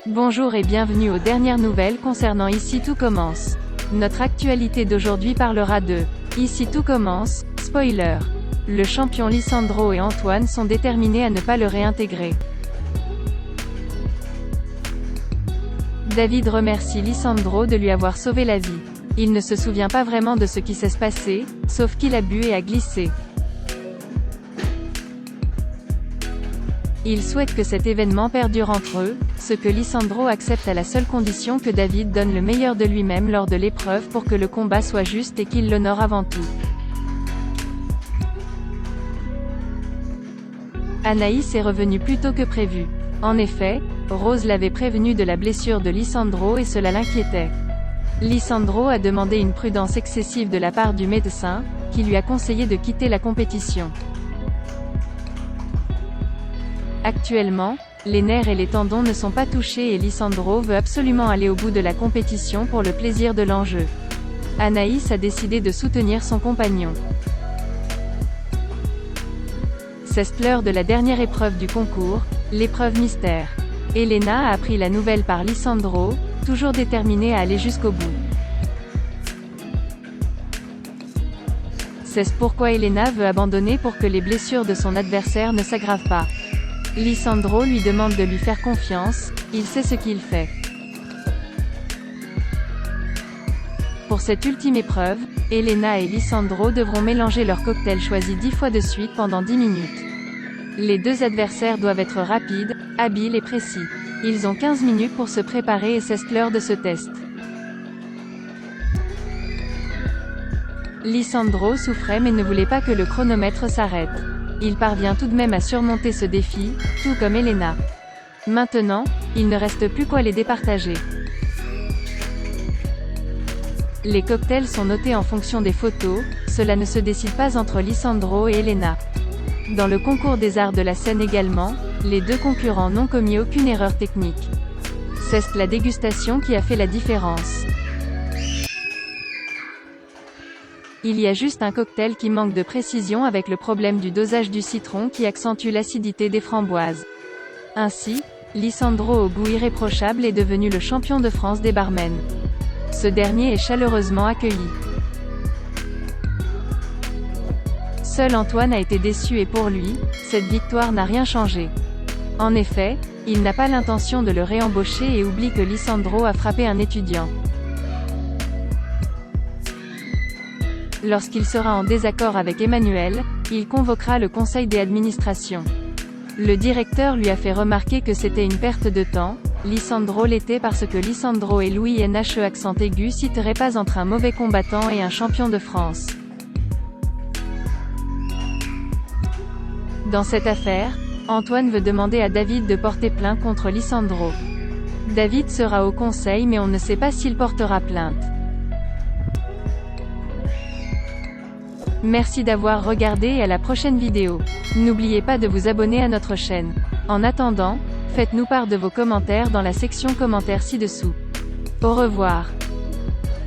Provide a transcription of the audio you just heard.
Bonjour et bienvenue aux dernières nouvelles concernant Ici tout commence. Notre actualité d'aujourd'hui parlera de Ici tout commence, spoiler. Le champion Lisandro et Antoine sont déterminés à ne pas le réintégrer. David remercie Lisandro de lui avoir sauvé la vie. Il ne se souvient pas vraiment de ce qui s'est passé, sauf qu'il a bu et a glissé. Il souhaite que cet événement perdure entre eux, ce que Lisandro accepte à la seule condition que David donne le meilleur de lui-même lors de l'épreuve pour que le combat soit juste et qu'il l'honore avant tout. Anaïs est revenue plus tôt que prévu. En effet, Rose l'avait prévenue de la blessure de Lisandro et cela l'inquiétait. Lisandro a demandé une prudence excessive de la part du médecin, qui lui a conseillé de quitter la compétition. Actuellement, les nerfs et les tendons ne sont pas touchés et Lisandro veut absolument aller au bout de la compétition pour le plaisir de l'enjeu. Anaïs a décidé de soutenir son compagnon. C'est l'heure de la dernière épreuve du concours, l'épreuve mystère. Elena a appris la nouvelle par Lisandro, toujours déterminée à aller jusqu'au bout. C'est pourquoi Elena veut abandonner pour que les blessures de son adversaire ne s'aggravent pas. Lisandro lui demande de lui faire confiance, il sait ce qu'il fait. Pour cette ultime épreuve, Elena et Lisandro devront mélanger leur cocktail choisi 10 fois de suite pendant 10 minutes. Les deux adversaires doivent être rapides, habiles et précis. Ils ont 15 minutes pour se préparer et c'est l'heure de ce test. Lisandro souffrait mais ne voulait pas que le chronomètre s'arrête. Il parvient tout de même à surmonter ce défi, tout comme Elena. Maintenant, il ne reste plus qu'à les départager. Les cocktails sont notés en fonction des photos, cela ne se décide pas entre Lisandro et Elena. Dans le concours des arts de la scène également, les deux concurrents n'ont commis aucune erreur technique. C'est la dégustation qui a fait la différence. Il y a juste un cocktail qui manque de précision avec le problème du dosage du citron qui accentue l'acidité des framboises. Ainsi, Lisandro au goût irréprochable est devenu le champion de France des barmen. Ce dernier est chaleureusement accueilli. Seul Antoine a été déçu et pour lui, cette victoire n'a rien changé. En effet, il n'a pas l'intention de le réembaucher et oublie que Lisandro a frappé un étudiant. Lorsqu'il sera en désaccord avec Emmanuel, il convoquera le conseil d'administration. Le directeur lui a fait remarquer que c'était une perte de temps. Lisandro l'était parce que Lisandro et Louis NHE accent aigu citeraient pas entre un mauvais combattant et un champion de France. Dans cette affaire, Antoine veut demander à David de porter plainte contre Lisandro. David sera au conseil mais on ne sait pas s'il portera plainte. Merci d'avoir regardé et à la prochaine vidéo. N'oubliez pas de vous abonner à notre chaîne. En attendant, faites-nous part de vos commentaires dans la section commentaires ci-dessous. Au revoir.